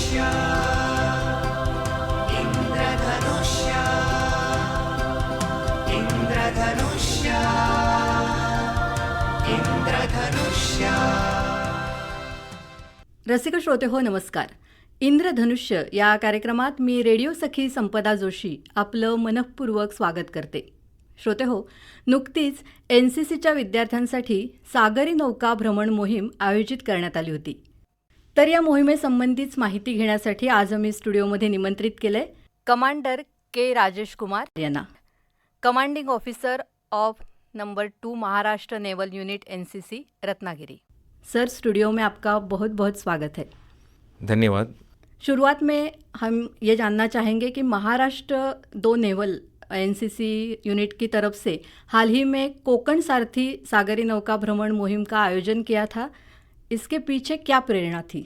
इंद्रधनुष्य इंद्रधनुष्य इंद्रधनुष्य इंद्रधनुष्य। रसिक श्रोते हो, नमस्कार. इंद्रधनुष्य या कार्यक्रमात मी रेडिओ सखी संपदा जोशी आपलं मनःपूर्वक स्वागत करते. श्रोते हो, नुकतीच NCCच्या विद्यार्थ्यांसाठी सागरी नौका भ्रमण मोहीम आयोजित करण्यात आली होती. तर या मोहिमेसंबंधीच माहिती घेण्यासाठी आज आम्ही स्टुडिओमध्ये निमंत्रित केले कमांडर के राजेश कुमार यांना, commanding officer of number 2 Maharashtra naval unit NCC Ratnagiri. Sir, studio में आपका बहुत बहुत स्वागत है. धन्यवाद. शुरुआत में हम ये जानना चाहेंगे कि महाराष्ट्र 2 नेवल NCC यूनिट की तरफ से हाल ही में कोकण सारथी सागरी नौका भ्रमण मुहिम का आयोजन किया था. इसके पीछे क्या प्रेरणा थी?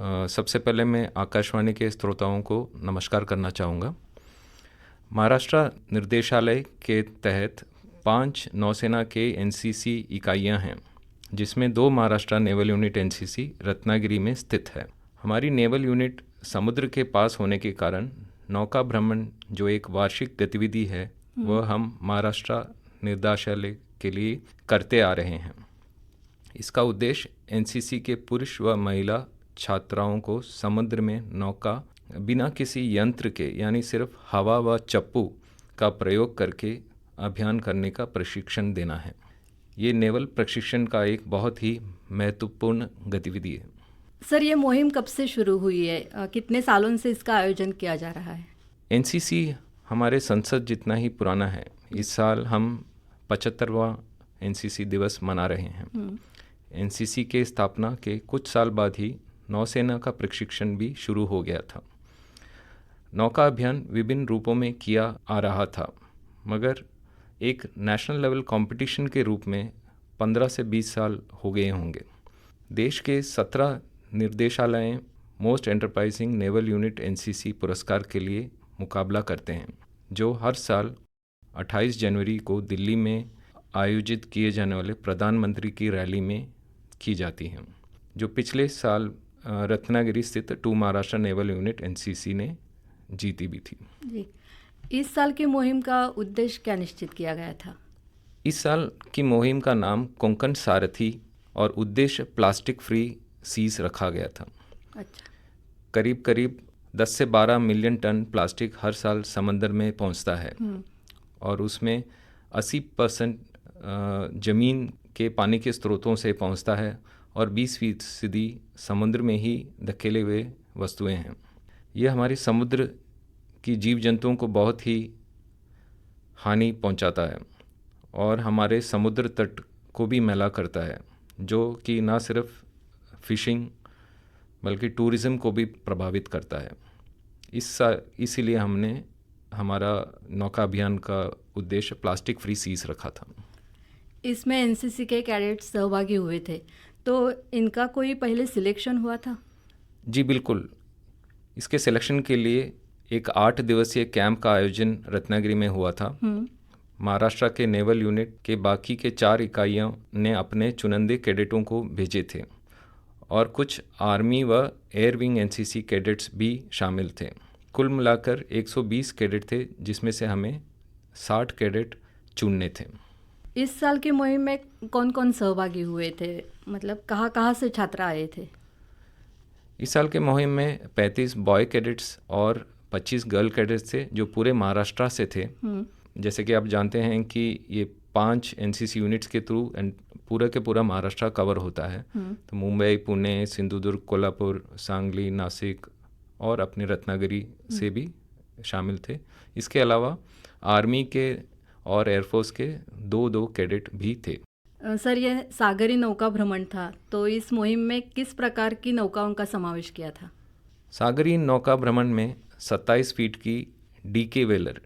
सबसे पहले मैं आकाशवाणी के श्रोताओं को नमस्कार करना चाहूँगा. महाराष्ट्र निर्देशालय के तहत 5 नौसेना के NCC इकाइयाँ हैं, जिसमें 2 Maharashtra naval unit NCC Ratnagiri में स्थित है. हमारी नेवल यूनिट समुद्र के पास होने के कारण नौका भ्रमण जो एक वार्षिक गतिविधि है वह हम महाराष्ट्र निर्देशालय के लिए करते आ रहे हैं. इसका उद्देश्य NCC के पुरुष व महिला छात्राओं को समुद्र में नौका बिना किसी यंत्र के यानी सिर्फ हवा व चप्पू का प्रयोग करके अभियान करने का प्रशिक्षण देना है. ये नेवल प्रशिक्षण का एक बहुत ही महत्वपूर्ण गतिविधि है. सर, ये मुहिम कब से शुरू हुई है? कितने सालों से इसका आयोजन किया जा रहा है? NCC हमारे संसद जितना ही पुराना है. इस साल हम 75वां NCC दिवस मना रहे हैं. NCC के स्थापना के कुछ साल बाद ही नौसेना का प्रशिक्षण भी शुरू हो गया था. नौका अभियान विभिन्न रूपों में किया आ रहा था, मगर एक नेशनल लेवल कंपटीशन के रूप में 15 से 20 साल हो गए होंगे. देश के 17 निर्देशालय most enterprising naval unit NCC पुरस्कार के लिए मुकाबला करते हैं, जो हर साल 28 जनवरी को दिल्ली में आयोजित किए जाने वाले प्रधानमंत्री की रैली में की जाती हैं, जो पिछले साल रत्नागिरी स्थित 2 महाराष्ट्र नेवल यूनिट NCC ने जीती भी थी. जी, इस साल की मुहिम का उद्देश्य क्या निश्चित किया गया था? इस साल की मुहिम का नाम कोंकण सारथी और उद्देश्य प्लास्टिक फ्री सीज रखा गया था. अच्छा. करीब करीब 10 से 12 मिलियन टन प्लास्टिक हर साल समंदर में पहुंचता है और उसमें 80% ज़मीन के पानी के स्रोतों से पहुंचता है और 20% समुद्र में ही धकेले हुए वस्तुएं हैं. ये हमारे समुद्र की जीव जंतुओं को बहुत ही हानि पहुंचाता है और हमारे समुद्र तट को भी मैला करता है, जो कि ना सिर्फ फिशिंग बल्कि टूरिज़्म को भी प्रभावित करता है. इसीलिए हमने हमारा नौका अभियान का उद्देश्य प्लास्टिक फ्री सीज रखा था. इसमें NCC के कैडेट्स सहभागी हुए थे, तो इनका कोई पहले सिलेक्शन हुआ था? जी बिल्कुल. इसके सिलेक्शन के लिए एक 8 दिवसीय कैंप का आयोजन रत्नागिरी में हुआ था. महाराष्ट्र के नेवल यूनिट के बाकी के 4 इकाइयों ने अपने चुनिंदे कैडेटों को भेजे थे और कुछ आर्मी व एयर विंग NCC कैडेट्स भी शामिल थे. कुल मिलाकर 120 कैडेट थे, जिसमें से हमें 60 कैडेट चुनने थे. इस साल की मुहिम में कौन कौन सहभागी हुए थे? मतलब कहाँ से छात्र आए थे? इस साल के मुहिम में 35 बॉय कैडेट्स और 25 गर्ल कैडेट्स थे, जो पूरे महाराष्ट्र से थे. जैसे कि आप जानते हैं कि ये 5 NCC यूनिट्स के थ्रू पूरा के पूरा महाराष्ट्र कवर होता है. तो मुंबई, पुणे, सिंधुदुर्ग, कोल्हापुर, सांगली, नासिक और अपने रत्नागिरी से भी शामिल थे. इसके अलावा आर्मी के और एयरफोर्स के 2 कैडेट भी थे. सर, यह सागरी नौका भ्रमण था, तो इस मुहिम में किस प्रकार की नौकाओं का समावेश किया था? सागरी नौका भ्रमण में 27 फीट की DK वेलर,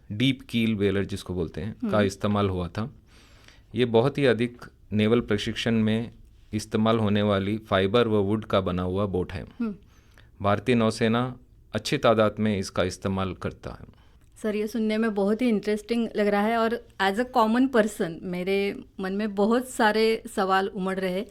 डीप कील वेलर जिसको बोलते हैं, का इस्तेमाल हुआ था. ये बहुत ही अधिक नेवल प्रशिक्षण में इस्तेमाल होने वाली फाइबर व वुड का बना हुआ बोट है. भारतीय नौसेना अच्छी तादाद में इसका इस्तेमाल करता है. सर, ये सुनने में बहुत ही इंटरेस्टिंग लग रहा है और एज अ कॉमन पर्सन मेरे मन में बहुत सारे सवाल उमड़ रहे.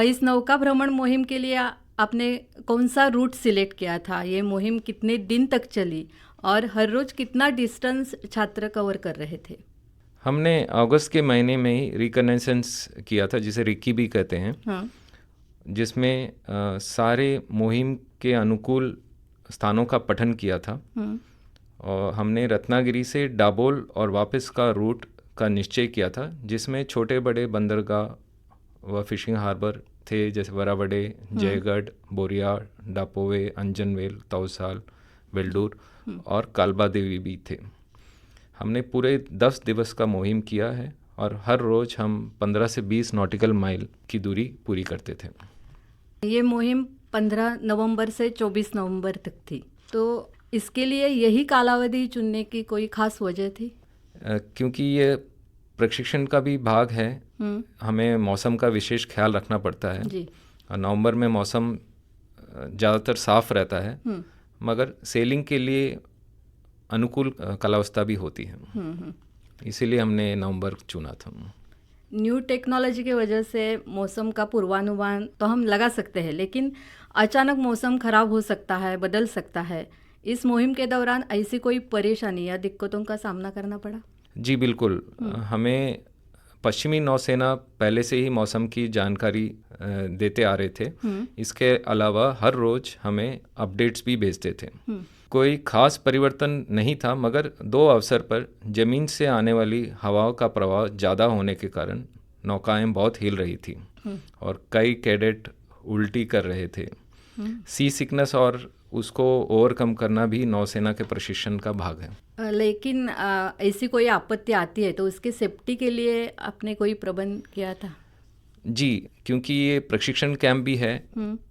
इस नौका भ्रमण मुहिम के लिए आपने कौन सा रूट सिलेक्ट किया था? ये मुहिम कितने दिन तक चली और हर रोज कितना डिस्टेंस छात्र कवर कर रहे थे? हमने अगस्त के महीने में ही रिकनेसेंस किया था, जिसे रिक्की भी कहते हैं, हाँ। जिसमें सारे मुहिम के अनुकूल स्थानों का पठन किया था। और हमने रत्नागिरी से डाबोल और वापस का रूट का निश्चय किया था, जिसमें छोटे बड़े बंदरगाह व फिशिंग हार्बर थे, जैसे वरावडे, जयगढ़, बोरिया, डापोवे, अंजनवेल, तौसाल, वेल्डूर और कालबा देवी भी थे। हमने पूरे 10 दिवस का मुहिम किया है और हर रोज़ हम 15 से 20 नॉटिकल माइल की दूरी पूरी करते थे। ये मुहिम 15 नवंबर से 24 नवंबर तक थी, तो इसके लिए यही कालावधि चुनने की कोई खास वजह थी? क्योंकि ये प्रशिक्षण का भी भाग है, हमें मौसम का विशेष ख्याल रखना पड़ता है। जी। और नवंबर में मौसम ज़्यादातर साफ रहता है, मगर सेलिंग के लिए अनुकूल कालावस्था भी होती है। इसीलिए हमने नवंबर चुना था। न्यू टेक्नोलॉजी की वजह से मौसम का पूर्वानुमान तो हम लगा सकते हैं, लेकिन अचानक मौसम खराब हो सकता है, बदल सकता है। इस मुहिम के दौरान ऐसी कोई परेशानी या दिक्कतों का सामना करना पड़ा? जी बिल्कुल। हमें पश्चिमी नौसेना पहले से ही मौसम की जानकारी देते आ रहे थे। इसके अलावा हर रोज़ हमें अपडेट्स भी भेजते थे। कोई खास परिवर्तन नहीं था, मगर 2 अवसर पर ज़मीन से आने वाली हवाओं का प्रवाह ज़्यादा होने के कारण नौकाएं बहुत हिल रही थी और कई कैडेट उल्टी कर रहे थे। सी सिकनेस और उसको ओवरकम करना भी नौसेना के प्रशिक्षण का भाग है। लेकिन ऐसी कोई आपत्ति आती है तो उसकी सेफ्टी के लिए आपने कोई प्रबंध किया था? जी, क्योंकि ये प्रशिक्षण कैंप भी है,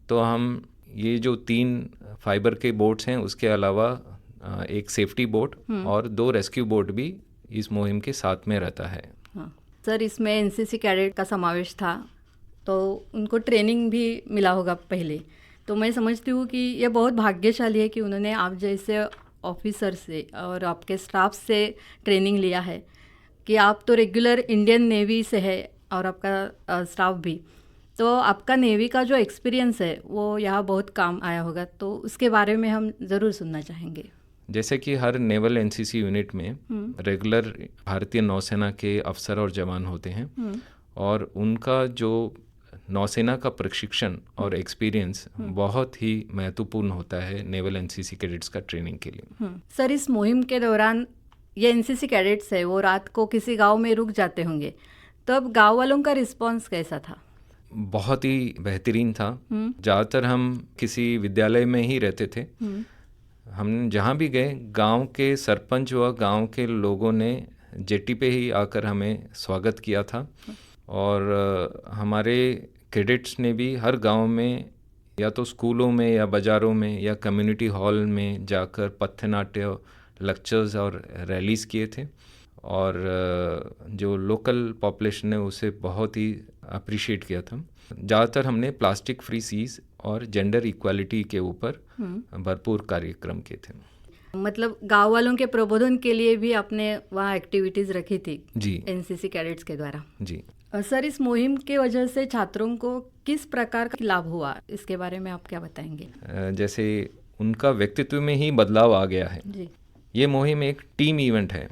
तो हम ये जो 3 फाइबर के बोट्स हैं, उसके अलावा एक सेफ्टी बोट और 2 रेस्क्यू बोट भी इस मुहिम के साथ में रहता है। हाँ सर, इसमें एनसीसी कैडेट का समावेश था, तो उनको ट्रेनिंग भी मिला होगा पहले। तो मैं समझती हूँ कि ये बहुत भाग्यशाली है कि उन्होंने आप जैसे ऑफिसर से और आपके स्टाफ से ट्रेनिंग लिया है, कि आप तो रेगुलर इंडियन नेवी से है और आपका स्टाफ भी, तो आपका नेवी का जो एक्सपीरियंस है वो यहाँ बहुत काम आया होगा, तो उसके बारे में हम ज़रूर सुनना चाहेंगे। जैसे कि हर नेवल एनसीसी यूनिट में रेगुलर भारतीय नौसेना के अफसर और जवान होते हैं, और उनका जो नौसेना का प्रशिक्षण और एक्सपीरियंस बहुत ही महत्वपूर्ण होता है नेवल एनसीसी कैडेट्स का ट्रेनिंग के लिए। सर, इस मुहिम के दौरान ये एनसीसी कैडेट्स है वो रात को किसी गांव में रुक जाते होंगे, तब गांव वालों का रिस्पांस कैसा था? बहुत ही बेहतरीन था। ज़्यादातर हम किसी विद्यालय में ही रहते थे। हम जहाँ भी गए, गांव के सरपंच व गांव के लोगों ने जेटी पे ही आकर हमें स्वागत किया था, और हमारे कैडेट्स ने भी हर गांव में या तो स्कूलों में या बाज़ारों में या कम्युनिटी हॉल में जाकर पथनाट्य, लेक्चर्स और रैलीज़ किए थे, और जो लोकल पॉपुलेशन है उसे बहुत ही अप्रिशिएट किया था। ज़्यादातर हमने प्लास्टिक फ्री सीज और जेंडर इक्वालिटी के ऊपर भरपूर कार्यक्रम किए थे। मतलब गांव वालों के प्रबोधन के लिए भी आपने वहाँ एक्टिविटीज़ रखी थी? जी, एनसीसी कैडेट्स के द्वारा। जी। सर, इस मुहिम के वजह से छात्रों को किस प्रकार का लाभ हुआ, इसके बारे में आप क्या बताएंगे? जैसे उनका व्यक्तित्व में ही बदलाव आ गया है जी। ये मुहिम एक टीम इवेंट है।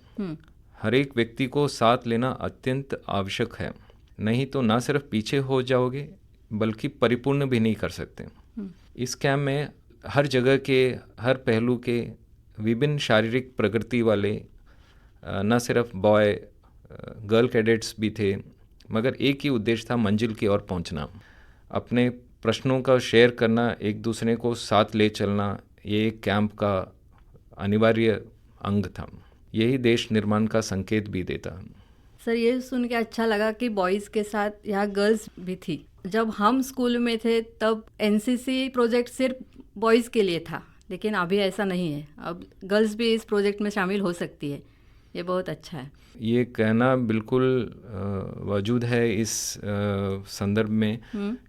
हर एक व्यक्ति को साथ लेना अत्यंत आवश्यक है, नहीं तो ना सिर्फ पीछे हो जाओगे बल्कि परिपूर्ण भी नहीं कर सकते। इस कैंप में हर जगह के हर पहलू के विभिन्न शारीरिक प्रकृति वाले न सिर्फ बॉय गर्ल कैडेट्स भी थे, मगर एक ही उद्देश्य था, मंजिल की ओर पहुंचना। अपने प्रश्नों का शेयर करना, एक दूसरे को साथ ले चलना, ये एक कैंप का अनिवार्य अंग था। यही देश निर्माण का संकेत भी देता। सर, ये सुन के अच्छा लगा कि बॉयज़ के साथ यहाँ गर्ल्स भी थी। जब हम स्कूल में थे तब एनसीसी प्रोजेक्ट सिर्फ बॉयज़ के लिए था, लेकिन अभी ऐसा नहीं है, अब गर्ल्स भी इस प्रोजेक्ट में शामिल हो सकती है। ये बहुत अच्छा है। ये कहना बिल्कुल वजूद है इस संदर्भ में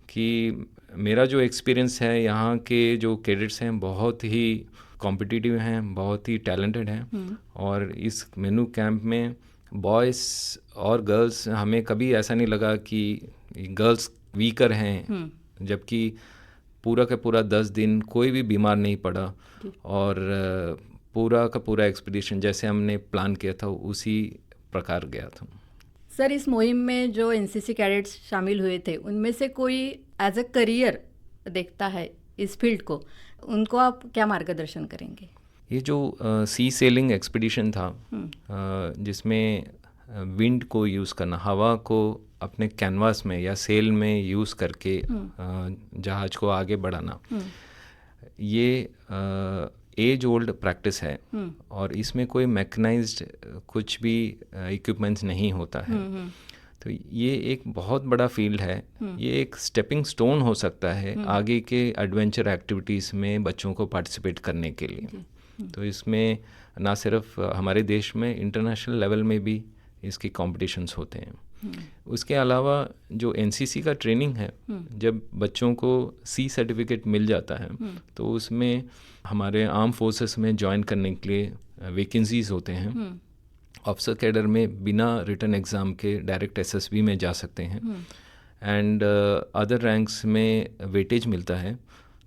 कि मेरा जो एक्सपीरियंस है, यहाँ के जो कैडेट्स हैं बहुत ही कॉम्पिटिटिव हैं, बहुत ही टैलेंटेड हैं, और इस मेनू कैंप में बॉयज़ और गर्ल्स, हमें कभी ऐसा नहीं लगा कि गर्ल्स वीकर हैं, जबकि पूरा का पूरा 10 दिन कोई भी बीमार नहीं पड़ा और पूरा का पूरा एक्सपीडिशन जैसे हमने प्लान किया था उसी प्रकार गया था। सर, इस मुहिम में जो एनसीसी कैडेट्स शामिल हुए थे उनमें से कोई एज अ करियर देखता है इस फील्ड को, उनको आप क्या मार्गदर्शन करेंगे? ये जो सी सेलिंग एक्सपीडिशन था जिसमें विंड को यूज़ करना, हवा को अपने कैनवास में या सेल में यूज़ करके जहाज को आगे बढ़ाना, ये एज ओल्ड प्रैक्टिस है और इसमें कोई मैकेनाइज्ड कुछ भी इक्विपमेंट्स नहीं होता है। तो ये एक बहुत बड़ा फील्ड है, ये एक स्टेपिंग स्टोन हो सकता है आगे के एडवेंचर एक्टिविटीज़ में बच्चों को पार्टिसिपेट करने के लिए। तो इसमें ना सिर्फ हमारे देश में, इंटरनेशनल लेवल में भी इसकी कॉम्पिटिशन्स होते हैं। उसके अलावा जो एनसीसी का ट्रेनिंग है, जब बच्चों को सी सर्टिफिकेट मिल जाता है तो उसमें हमारे आर्म फोर्सेस में ज्वाइन करने के लिए वैकेंसीज होते हैं। ऑफिसर कैडर में बिना रिटन एग्ज़ाम के डायरेक्ट एसएसबी में जा सकते हैं एंड अदर रैंक्स में वेटेज मिलता है,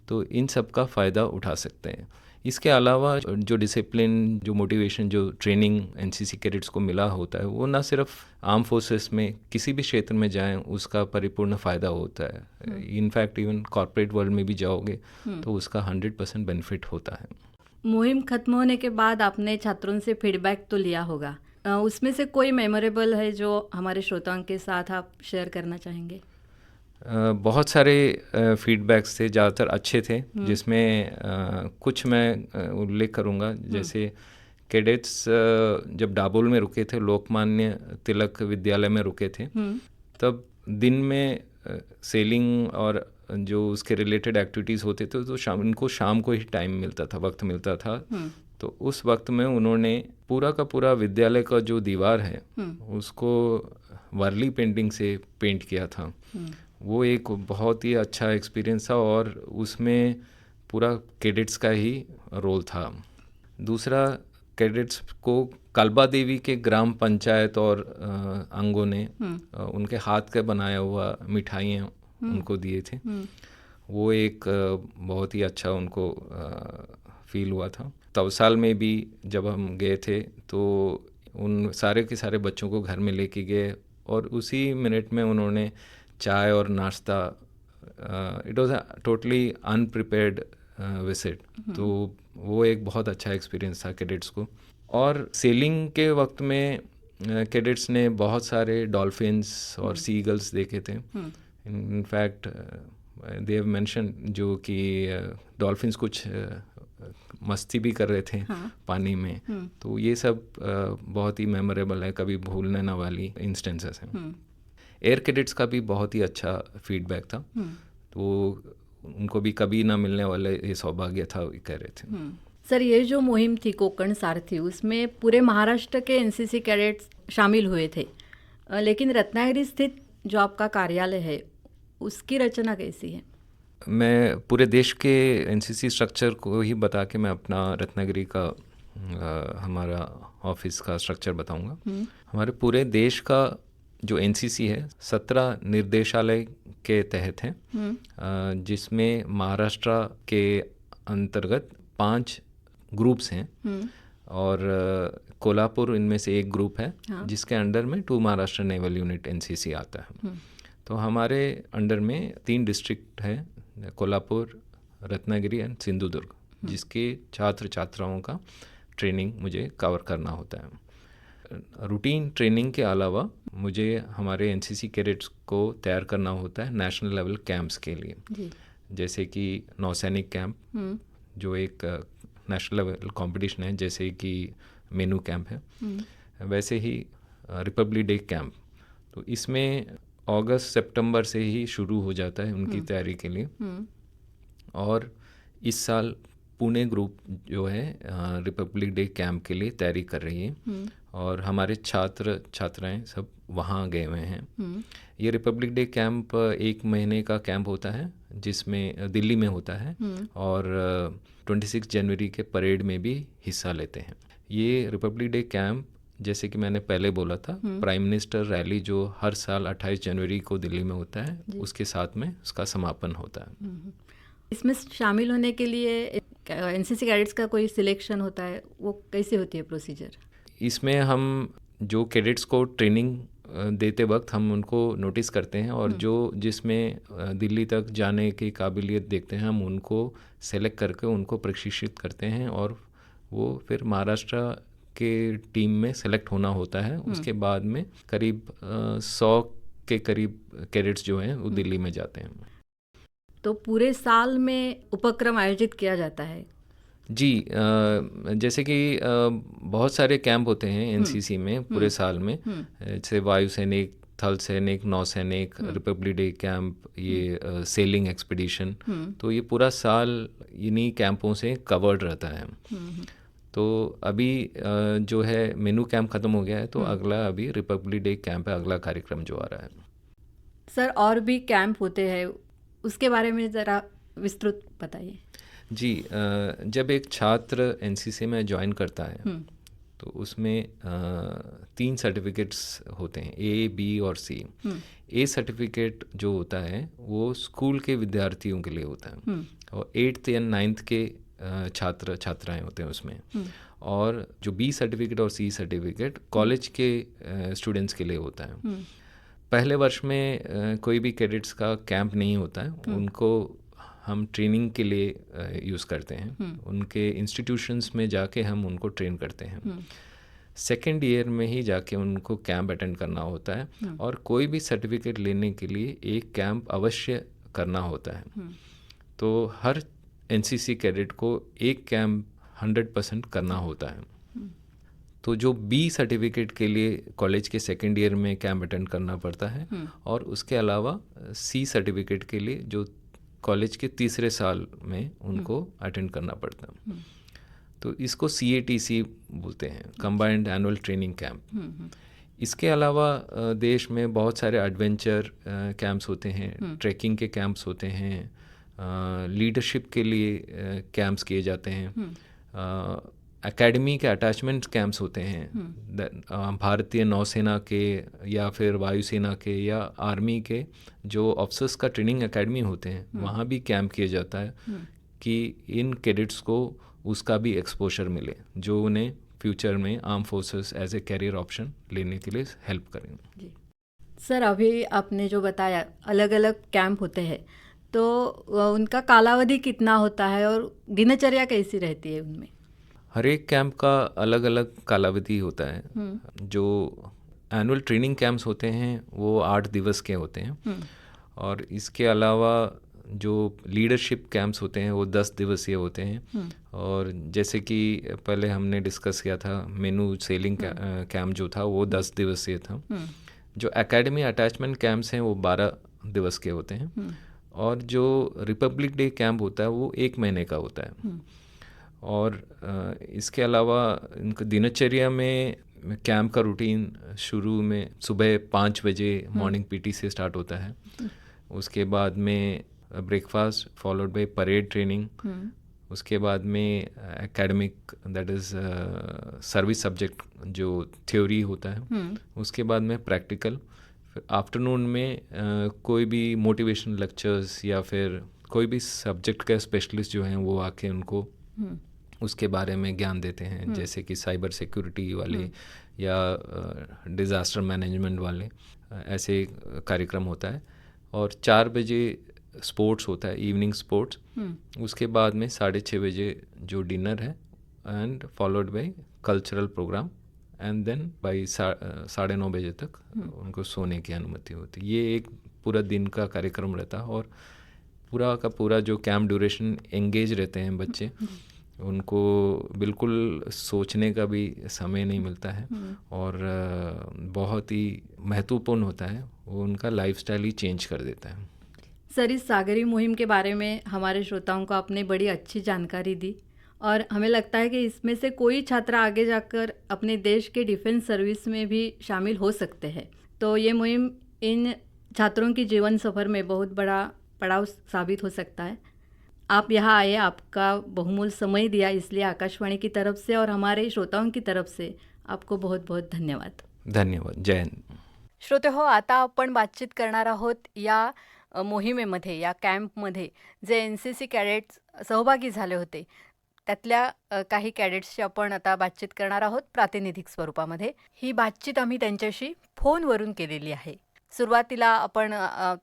तो इन सब का फ़ायदा उठा सकते हैं। इसके अलावा जो डिसिप्लिन, जो मोटिवेशन, जो ट्रेनिंग एनसीसी कैडेट्स को मिला होता है, वो ना सिर्फ आर्म फोर्सेस में किसी भी क्षेत्र में जाएं उसका परिपूर्ण फ़ायदा होता है, इनफैक्ट इवन कॉर्पोरेट वर्ल्ड में भी जाओगे तो उसका 100% बेनिफिट होता है। मुहिम खत्म होने के बाद आपने छात्रों से फीडबैक तो लिया होगा, उसमें से कोई मेमोरेबल है जो हमारे श्रोताओं के साथ आप शेयर करना चाहेंगे? बहुत सारे फीडबैक्स थे, ज़्यादातर अच्छे थे, जिसमें कुछ मैं उल्लेख करूँगा। जैसे कैडेट्स जब डाबोल में रुके थे, लोकमान्य तिलक विद्यालय में रुके थे, तब दिन में सेलिंग और जो उसके रिलेटेड एक्टिविटीज़ होते थे तो उनको शाम को ही टाइम मिलता था, वक्त मिलता था। तो उस वक्त में उन्होंने पूरा का पूरा विद्यालय का जो दीवार है उसको वारली पेंटिंग से पेंट किया था। वो एक बहुत ही अच्छा एक्सपीरियंस था और उसमें पूरा कैडेट्स का ही रोल था। दूसरा, कैडेट्स को कालबा देवी के ग्राम पंचायत और अंगों ने उनके हाथ का बनाया हुआ मिठाइयाँ उनको दिए थे। वो एक बहुत ही अच्छा उनको फील हुआ था। तवसाल में भी जब हम गए थे तो उन सारे के सारे बच्चों को घर में लेके गए और उसी मिनट में उन्होंने चाय और नाश्ता, it was a totally अनप्रिपेयर्ड visit, तो वो एक बहुत अच्छा एक्सपीरियंस था कैडेट्स को। और सेलिंग के वक्त में कैडेट्स ने बहुत सारे डॉल्फिन्स और सी ईगल्स देखे थे। इनफैक्ट दे हैव मेंशन जो कि डॉल्फिन्स कुछ मस्ती भी कर रहे थे पानी में, तो ये सब बहुत ही मेमोरेबल है, कभी भूलने ना वाली इंस्टेंसेस हैं। एयर कैडेट्स का भी बहुत ही अच्छा फीडबैक था, तो उनको भी कभी ना मिलने वाला ये सौभाग्य था, कह रहे थे। सर, ये जो मुहिम थी कोकण सारथी, उसमें पूरे महाराष्ट्र के एनसीसी कैडेट्स शामिल हुए थे, लेकिन रत्नागिरी स्थित जो आपका कार्यालय है उसकी रचना कैसी है? मैं पूरे देश के एनसीसी स्ट्रक्चर को ही बता के मैं अपना रत्नागिरी का हमारा ऑफिस का स्ट्रक्चर बताऊंगा। हमारे पूरे देश का जो एनसीसी है 17 निर्देशालय के तहत है, जिसमें महाराष्ट्र के अंतर्गत 5 ग्रुप्स हैं और कोल्हापुर इनमें से एक ग्रुप है, जिसके अंडर में 2 महाराष्ट्र नेवल यूनिट एनसीसी आता है। तो हमारे अंडर में 3 डिस्ट्रिक्ट है, कोल्हापुर, रत्नागिरी एंड सिंधुदुर्ग, जिसके छात्र छात्राओं का ट्रेनिंग मुझे कवर करना होता है। रूटीन ट्रेनिंग के अलावा मुझे हमारे एनसीसी कैडेट्स को तैयार करना होता है नेशनल लेवल कैंप्स के लिए, जैसे कि नौसैनिक कैंप जो एक नेशनल लेवल कंपटीशन है, जैसे कि मेनू कैंप है, वैसे ही रिपब्लिक डे कैंप। तो इसमें अगस्त सितंबर से ही शुरू हो जाता है उनकी तैयारी के लिए। और इस साल पुणे ग्रुप जो है रिपब्लिक डे कैंप के लिए तैयारी कर रही है और हमारे छात्र छात्राएं सब वहाँ गए हुए हैं। ये रिपब्लिक डे कैंप 1 महीने का कैंप होता है, जिसमें दिल्ली में होता है और 26 जनवरी के परेड में भी हिस्सा लेते हैं। ये रिपब्लिक डे कैंप, जैसे कि मैंने पहले बोला था, प्राइम मिनिस्टर रैली जो हर साल 28 जनवरी को दिल्ली में होता है, उसके साथ में उसका समापन होता है। इसमें शामिल होने के लिए एनसीसी कैडेट्स का कोई सिलेक्शन होता है, वो कैसे होती है प्रोसीजर? इसमें हम जो कैडेट्स को ट्रेनिंग देते वक्त हम उनको नोटिस करते हैं और जो जिसमें दिल्ली तक जाने की काबिलियत देखते हैं हम उनको सेलेक्ट करके उनको प्रशिक्षित करते हैं और वो फिर महाराष्ट्र के टीम में सेलेक्ट होना होता है। उसके बाद में करीब 100 के करीब कैडेट्स जो हैं वो दिल्ली में जाते हैं। तो पूरे साल में उपक्रम आयोजित किया जाता है? जी, जैसे कि बहुत सारे कैंप होते हैं एनसीसी में पूरे साल में, जैसे वायु सैनिक, थल सैनिक, नौसैनिक, रिपब्लिक डे कैंप, ये सेलिंग एक्सपीडिशन, तो ये पूरा साल इन्हीं कैंपों से कवर्ड रहता है। तो अभी जो है मेनू कैंप ख़त्म हो गया है, तो अगला अभी रिपब्लिक डे कैंप है, अगला कार्यक्रम जो आ रहा है। सर, और भी कैंप होते हैं, उसके बारे में ज़रा विस्तृत बताइए। जी, जब एक छात्र एनसीसी में ज्वाइन करता है तो उसमें 3 सर्टिफिकेट्स होते हैं, ए, बी और सी। ए सर्टिफिकेट जो होता है वो स्कूल के विद्यार्थियों के लिए होता है और 8th या 9th के छात्र छात्राएं होते हैं उसमें। और जो बी सर्टिफिकेट और सी सर्टिफिकेट कॉलेज के स्टूडेंट्स के लिए होता है। पहले वर्ष में कोई भी कैडेट्स का कैंप नहीं होता है, उनको हम ट्रेनिंग के लिए यूज़ करते हैं। उनके इंस्टीट्यूशंस में जाके हम उनको ट्रेन करते हैं। सेकेंड ईयर में ही जाके उनको कैंप अटेंड करना होता है और कोई भी सर्टिफिकेट लेने के लिए एक कैंप अवश्य करना होता है। तो हर एनसीसी कैडेट को एक कैंप 100% करना होता है। तो जो बी सर्टिफिकेट के लिए कॉलेज के सेकेंड ईयर में कैंप अटेंड करना पड़ता है और उसके अलावा सी सर्टिफिकेट के लिए जो कॉलेज के तीसरे साल में उनको अटेंड करना पड़ता है। तो इसको CATC बोलते हैं, कंबाइंड एनुअल ट्रेनिंग कैंप। इसके अलावा देश में बहुत सारे एडवेंचर कैंप्स होते हैं, ट्रैकिंग के कैंप्स होते हैं, लीडरशिप के लिए कैंप्स किए जाते हैं, एकेडमी के अटैचमेंट कैंप्स होते हैं, भारतीय नौसेना के या फिर वायुसेना के या आर्मी के जो ऑफिसर्स का ट्रेनिंग एकेडमी होते हैं वहाँ भी कैंप किया जाता है कि इन कैडेट्स को उसका भी एक्सपोजर मिले जो उन्हें फ्यूचर में arm forces as a career option लेने के लिए हेल्प करेंगे। जी सर, अभी आपने जो बताया अलग अलग कैंप होते हैं, तो उनका कालावधि कितना होता है और दिनचर्या कैसी रहती है उनमें? हर एक कैंप का अलग अलग कालावधि होता है। जो एनुअल ट्रेनिंग कैंप्स होते हैं वो 8 दिवस के होते हैं और इसके अलावा जो लीडरशिप कैंप्स होते हैं वो 10 दिवसीय होते हैं। और जैसे कि पहले हमने डिस्कस किया था, मेनू सेलिंग कैंप जो था वो 10 दिवसीय था। जो एकेडमी अटैचमेंट कैंप्स हैं वो 12 दिवस के होते हैं और जो रिपब्लिक डे कैंप होता है वो 1 महीने का होता है। और इसके अलावा इनका दिनचर्या में कैंप का रूटीन शुरू में सुबह 5 बजे मॉर्निंग पीटी से स्टार्ट होता है। उसके बाद में breakfast followed by parade training. उसके बाद में academic that is service subject जो थ्योरी होता है। उसके बाद में प्रैक्टिकल। फिर आफ्टरनून में कोई भी मोटिवेशनल लेक्चर्स या फिर कोई भी सब्जेक्ट का स्पेशलिस्ट जो हैं वो आके उनको उसके बारे में ज्ञान देते हैं, जैसे कि साइबर सिक्योरिटी वाले या डिज़ास्टर मैनेजमेंट वाले, ऐसे कार्यक्रम होता है। और 4 बजे स्पोर्ट्स होता है, इवनिंग स्पोर्ट्स। उसके बाद में 6:30 बजे जो डिनर है and followed by cultural programme and then by 9:30 बजे तक उनको सोने की अनुमति होती है। ये एक पूरा दिन का कार्यक्रम रहता है और पूरा का पूरा जो कैंप ड्यूरेशन एंगेज रहते हैं बच्चे, उनको बिल्कुल सोचने का भी समय नहीं मिलता है और बहुत ही महत्वपूर्ण होता है, वो उनका लाइफस्टाइल ही चेंज कर देता है। सर, इस सागरी मुहिम के बारे में हमारे श्रोताओं को आपने बड़ी अच्छी जानकारी दी और हमें लगता है कि इसमें से कोई छात्र आगे जाकर अपने देश के डिफेंस सर्विस में भी शामिल हो सकते हैं। तो ये मुहिम इन छात्रों की जीवन सफ़र में बहुत बड़ा पड़ाव साबित हो सकता है। आप यहाँ आए, आपका बहुमूल्य समय दिया, इसलिए आकाशवाणी की तरफ से और हमारे श्रोताओं की तरफ से आपको बहुत बहुत धन्यवाद। धन्यवाद। जय हिंद। श्रोते हो, आता आपण बातचीत करणार आहोत या मोहिमेमध्ये या कॅम्पमध्ये जे NCC कॅडेट्स सहभागी झाले होते त्यातल्या काही कॅडेट्सशी आपण आता बातचीत करणार आहोत प्रातिनिधिक स्वरूपामध्ये. ही बातचीत आम्ही त्यांच्याशी फोनवरून केलेली आहे. सुरुवातीला आपण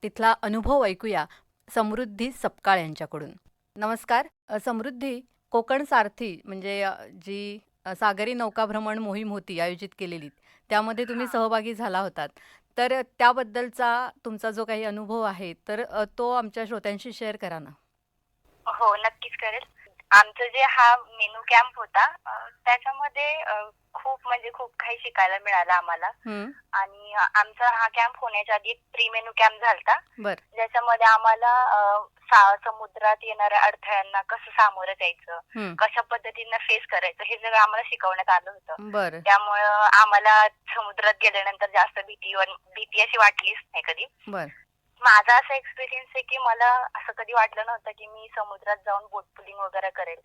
तिथला अनुभव ऐकूया समृद्धी सपकाळ यांच्याकडून. नमस्कार. समृद्धी, कोकण सारथी म्हणजे जी सागरी नौकाभ्रमण मोहीम होती आयोजित केलेली, त्यामध्ये तुम्ही सहभागी झाला होतात. तर त्याबद्दलचा तुमचा जो काही अनुभव आहे तर तो आमच्या श्रोत्यांशी शेअर करा ना. हो, नक्कीच करेल. आमचं जे हा मेनू कॅम्प होता त्याच्यामध्ये खूप काही शिकायला मिळालं आम्हाला. आणि आमचा हा कॅम्प होण्याच्या आधी एक प्री मेनू कॅम्प झालता, ज्याच्यामध्ये आम्हाला समुद्रात येणाऱ्या अडथळ्यांना कसं सामोरं जायचं, कशा पद्धतीनं फेस करायचं हे सगळं आम्हाला शिकवण्यात आलं होतं. त्यामुळं आम्हाला समुद्रात गेल्यानंतर जास्त भीती अशी वाटलीच नाही कधी. माझा असा एक्सपिरियन्स आहे की मला असं कधी वाटलं नव्हतं की मी समुद्रात जाऊन बोट पुलिंग वगैरे करेल,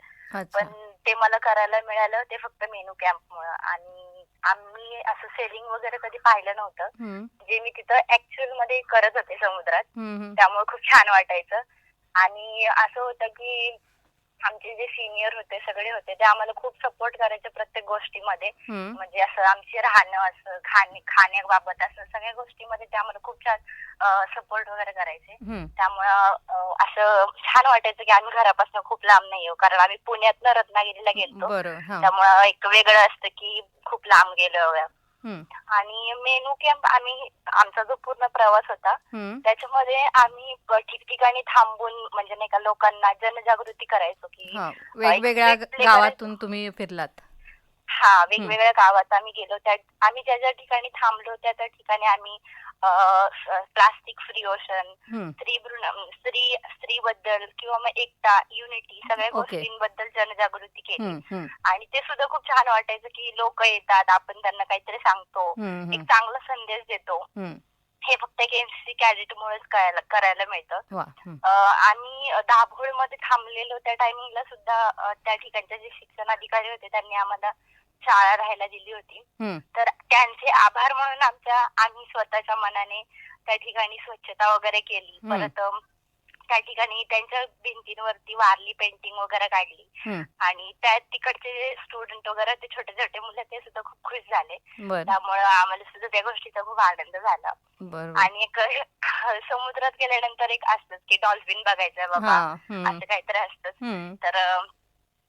पण ते मला करायला मिळालं ते फक्त मेनू कॅम्प मुळे. आणि आम्ही असं सेलिंग वगैरे कधी पाहिलं नव्हतं, जे मी तिथं ऍक्च्युअल मध्ये करत होते समुद्रात. त्यामुळे खूप छान वाटायचं. आणि असं होतं की आमचे जे सिनियर होते सगळे होते ते आम्हाला खूप सपोर्ट करायचे प्रत्येक गोष्टीमध्ये. म्हणजे असं आमचे राहणं असं खाण्याबाबत असं सगळ्या गोष्टीमध्ये ते आम्हाला खूप छान सपोर्ट वगैरे करायचे. त्यामुळं असं छान वाटायचं की आम्ही घरापासून खूप लांब नाही येऊ, कारण आम्ही पुण्यातनं रत्नागिरीला गेलतो. त्यामुळं एक वेगळं असतं की खूप लांब गेलो. आणि मेनू कॅम्प आमचा जो पूर्ण प्रवास होता त्याच्यामध्ये आम्ही ठिकठिकाणी थांबून म्हणजे नाही का लोकांना जनजागृती करायचो की वेगवेगळ्या गावातून तुम्ही फिरलात. हा, वेगवेगळ्या गावात आम्ही गेलो. आम्ही ज्या ज्या ठिकाणी थांबलो त्या त्या ठिकाणी आम्ही प्लास्टिक फ्री ओशन, स्त्री बद्दल किंवा मग एकता, युनिटी सगळ्या गोष्टींबद्दल जनजागृती केली. आणि ते सुद्धा खूप छान वाटायचं की लोक येतात, आपण त्यांना काहीतरी सांगतो, एक चांगला संदेश देतो. हे फक्त एक NCC कॅडेट मुळेच करायला मिळतं. आम्ही दाभोळमध्ये थांबलेलो त्या टायमिंगला सुद्धा त्या ठिकाणचे जे शिक्षण अधिकारी होते त्यांनी आम्हाला शाळा राहायला दिली होती. तर त्यांचे आभार म्हणून आम्ही स्वतःच्या मनाने त्या ठिकाणी स्वच्छता वगैरे केली. परत त्या ठिकाणी त्यांच्या भिंतींवरती वारली पेंटिंग वगैरे काढली. आणि त्या तिकडचे जे स्टुडंट वगैरे ते छोटे छोटे मुलं ते सुद्धा खूप खुश झाले. त्यामुळे आम्हाला सुद्धा त्या गोष्टीचा खूप आनंद झाला. आणि एक समुद्रात गेल्यानंतर एक असतं की डॉल्फिन बघायचं बाबा असं काहीतरी असतं. तर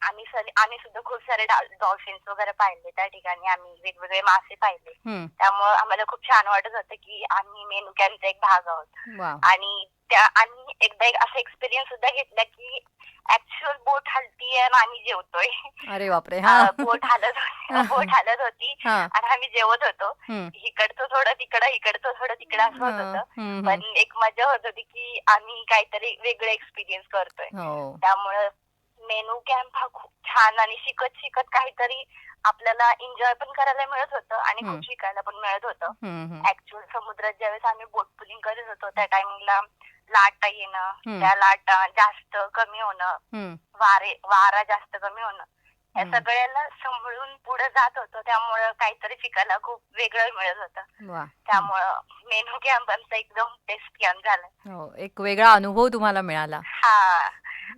आम्ही सुद्धा खूप सारे डॉल्फिन्स वगैरे पाहिले त्या ठिकाणी. आम्ही वेगवेगळे मासे पाहिले. त्यामुळे आम्हाला खूप छान वाटत होतं की आम्ही मेनू कॅम्पचा एक भाग आहोत. आणि आम्ही एकदा एक असा एक्सपिरियन्स सुद्धा घेतला की ऍक्च्युअल बोट हलतीये आणि आम्ही जेवतोय. अरे बापरे. बोट हालत होती आणि आम्ही जेवत होतो. इकडचं थोडं तिकडं, इकडचं थोडं तिकडं असं होत होतं. पण एक मजा होत होती की आम्ही काहीतरी वेगळं एक्सपिरियन्स करतोय. त्यामुळं मेनू कॅम्प हा खूप छान आणि शिकत काहीतरी आपल्याला एन्जॉय पण करायला मिळत होतं आणि खूप शिकायला पण मिळत होतं. ऍक्च्युअल समुद्रात ज्यावेळेस आम्ही बोट पुलिंग करत होतो त्या टायमिंगला लाटा येणं, त्या लाटा जास्त कमी होणं, वारा जास्त कमी होणं, या सगळ्याला सांभाळून पुढे जात होतो. त्यामुळं काहीतरी शिकायला खूप वेगळं मिळत होतं. त्यामुळं मेनू कॅम्प आमचा एकदम बेस्ट कॅम्प झाला. एक वेगळा अनुभव तुम्हाला मिळाला. हा,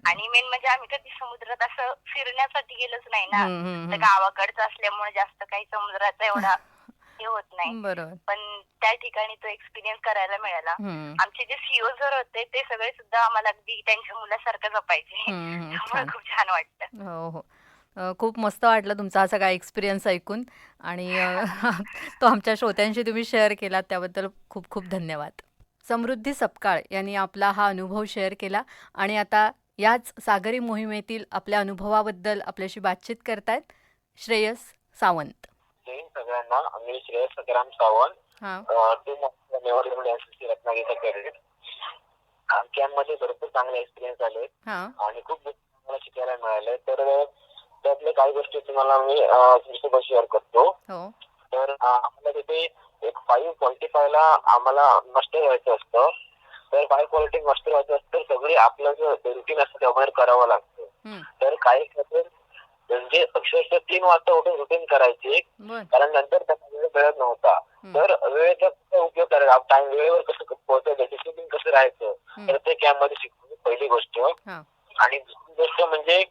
आणि मेन म्हणजे आम्ही कधी समुद्रात असं फिरण्यासाठी गेलोच नाही ना. तर गावाकडचं असल्यामुळे जास्त काही समुद्राचा एवढा हे होत नाही. पण त्या ठिकाणी तो एक्सपिरियन्स करायला मिळाला. आमचे जे सीओ सर होते ते सगळे सुद्धा आम्हाला अगदी त्यांच्या मुलासारखं जपायचे. त्यामुळे खूप छान वाटतं. हो, खूप मस्त वाटलं तुमचा हा सगळा एक्सपिरियन्स ऐकून. आणि तो आमच्या श्रोत्यांशी तुम्ही शेअर केला त्याबद्दल खूप खूप धन्यवाद. समृद्धी सपकाळ यांनी आपला हा अनुभव शेअर केला आणि आता याच सागरी मोहिमेतील आपल्या अनुभवाबद्दल आपल्याशी बातचीत करतायत श्रेयस सावंत. सगळ्यांना, मी श्रेयस सकाराम सावंत, NCC रत्नागिरीचा कॅडेट. कॅम्प मध्ये भरपूर चांगले एक्सपिरियन्स आले आणि खूप मला शिकायला मिळाले. तर त्यातल्या काही गोष्टी तुम्हाला मी तुमच्यासोबत शेअर करतो. तर आम्हाला तिथे एक 545 ला आम्हाला मस्टर व्हायचं असतं. तर 5 मस्टर व्हायचं असतं तर सगळी आपलं जे रुटीन असतं त्यामध्ये करावं लागतं. तर काही म्हणजे अक्षरशः 3 वाजता उठून रुटीन करायचे, कारण नंतर त्यांना वेळ मिळत नव्हता. तर वेळेचा कसा उपयोग करायचा, टाइम वेळेवर कसं पोहोचायचं, डिसिप्लिन कसं राहायचं, तर ते कॅम्प मध्ये शिकवली पहिली गोष्ट. आणि दुसरी गोष्ट म्हणजे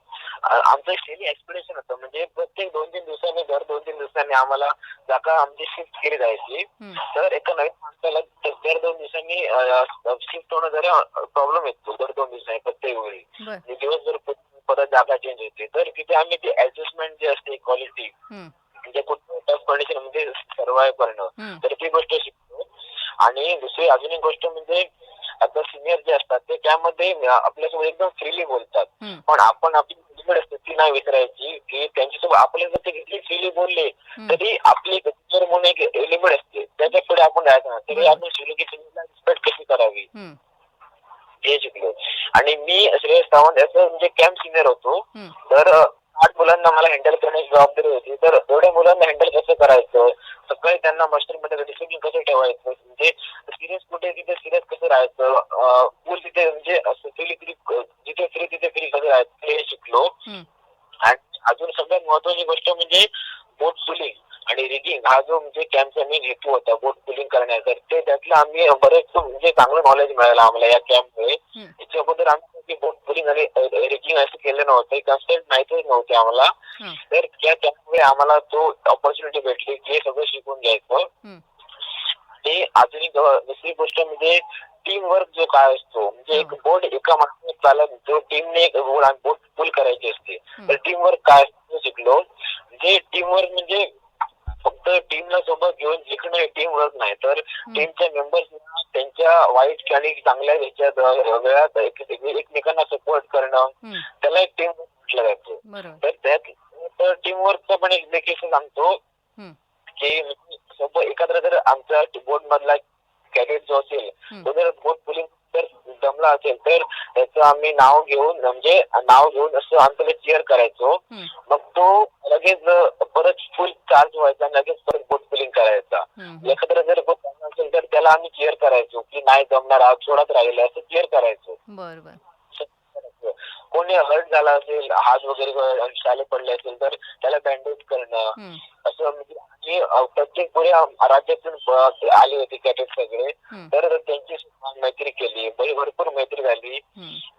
आमचं डेली एक्सपिरेशन होतं, म्हणजे प्रत्येक 2-3 दिवसांनी 2-3 दिवसांनी आम्हाला जागा आमची शिफ्ट केली जायची. तर एका नवीन माणसाला दर 2 दिवसांनी शिफ्ट होणं जरा प्रॉब्लेम येतो, दर 2 दिवसांनी प्रत्येक वेळी. दिवसभर परत जागा चेंज होते. तर तिथे आम्ही ती ऍडजस्टमेंट जी असते, क्वालिटी, म्हणजे कुठे टफ कंडिशन मध्ये सर्व्हाइव्ह करणं, तर ती गोष्ट शिकतो. आणि दुसरी अजून एक गोष्ट म्हणजे आता सिनियर जे असतात ते त्यामध्ये आपल्यासोबत एकदम फ्रीली बोलतात, पण आपण आपली लिमिट असते ती नाही विसरायची, की त्यांच्यासोबत आपल्यासोबत ते किती फ्रीली बोलले तरी आपली म्हणून एक लिमिट असते, त्याच्या पुढे आपण जायचं नाही. तरी आपण सिनियरला रिस्पेक्ट कशी करावी हे शिकलो. आणि मी श्रेयस सावंत असं म्हणजे कॅम्प सिनियर होतो. तर 8 मुलांना मला हँडल करण्याची जबाबदारी होती. तर एवढ्या मुलांना हँडल कसं करायचं, सकाळी त्यांना मस्टरमध्ये डिसिप्लिन कसं ठेवायचं, म्हणजे सिरियस कुठे तिथे सिरियस कसं राहायचं, पूल तिथे म्हणजे जिथे फ्री तिथे फ्री कसं राहायचं हे शिकलो. आणि अजून सगळ्यात महत्वाची गोष्ट म्हणजे बोट पुलिंग आणि रिगिंग, हा जो म्हणजे कॅम्पचा मेन हेतू होता बोट पुलिंग करण्याचा, ते त्यातलं आम्ही बरेच म्हणजे चांगलं नॉलेज मिळालं आम्हाला या कॅम्पमुळे. याच्या अगोदर आम्ही बोट पुलिंग आणि रिगिंग असं केलं नव्हतं, कन्सेप्ट माहितीच नव्हते आम्हाला. तर त्या कॅम्पमुळे आम्हाला तो ऑपॉर्च्युनिटी भेटली की हे सगळं शिकून घ्यायचं. आणि अजून एक दुसरी गोष्ट म्हणजे टीम वर्क जो काय असतो, म्हणजे एक बोट एका माणसाने चालत, जो टीमने एक बोट पुल करायची असते, तर टीम वर्क काय असतो शिकलो. म्हणजे टीम वर्क म्हणजे फक्त टीमला सोबत घेऊन जिंकणं हे टीम वर्क नाही, तर टीमच्या मेंबर्सना त्यांच्या वाईट आणि चांगल्या ह्याच्यात वेळात एकमेकांना सपोर्ट करणं, त्याला एक टीम वर्क म्हटलं जातं. तर त्यात टीम वर्कचा पण एक देखील सांगतो की सोबत एकत्र जर आमचा बोट मधला कॅडेट जो असेल तो जर बोट पुलिंग जर जमला असेल तर त्याचं आम्ही नाव घेऊन असं आमच्याला चीअर करायचो. मग तो लगेच परत फुल चार्ज व्हायचा, लगेच परत बोट पुलिंग करायचा. एकत्र जर बोट जमला असेल तर त्याला आम्ही चीअर करायचो की नाही जमणार, आज थोडाच राहिला, असं चीअर करायचो. कोणी हर्ट झाला असेल, हात वगैरे शाले पडले असेल तर त्याला बँडेज करणं, असं म्हणजे. आणि प्रत्येक पुढे राज्यातून आले होते कॅडेट सगळे, तर त्यांची मैत्री केली, भरपूर मैत्री झाली.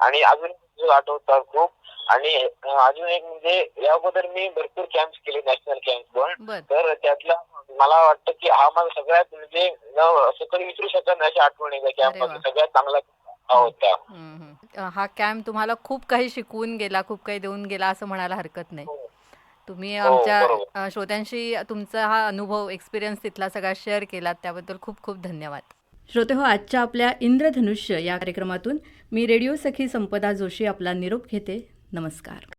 आणि अजून आठवतात खूप. आणि अजून एक म्हणजे या अगोदर मी भरपूर कॅम्प केले, नॅशनल कॅम्प पण. तर त्यातला मला वाटतं की हा माझा सगळ्यात म्हणजे असं कधी विसरू शकत नाही अशी आठवण आहे कॅम्प सगळ्यात चांगला होता. हा कॅम्प तुम्हाला खूप काही शिकवून गेला, खूप काही देऊन गेला असं म्हणायला हरकत नाही. तुम्ही आमच्या श्रोत्यांशी तुमचा हा अनुभव, एक्सपिरियन्स तिथला सगळा शेअर केलात, त्याबद्दल खूप खूप धन्यवाद. श्रोते हो, आजच्या आपल्या इंद्रधनुष्य या कार्यक्रमातून मी रेडिओ सखी संपदा जोशी आपला निरोप घेते. नमस्कार.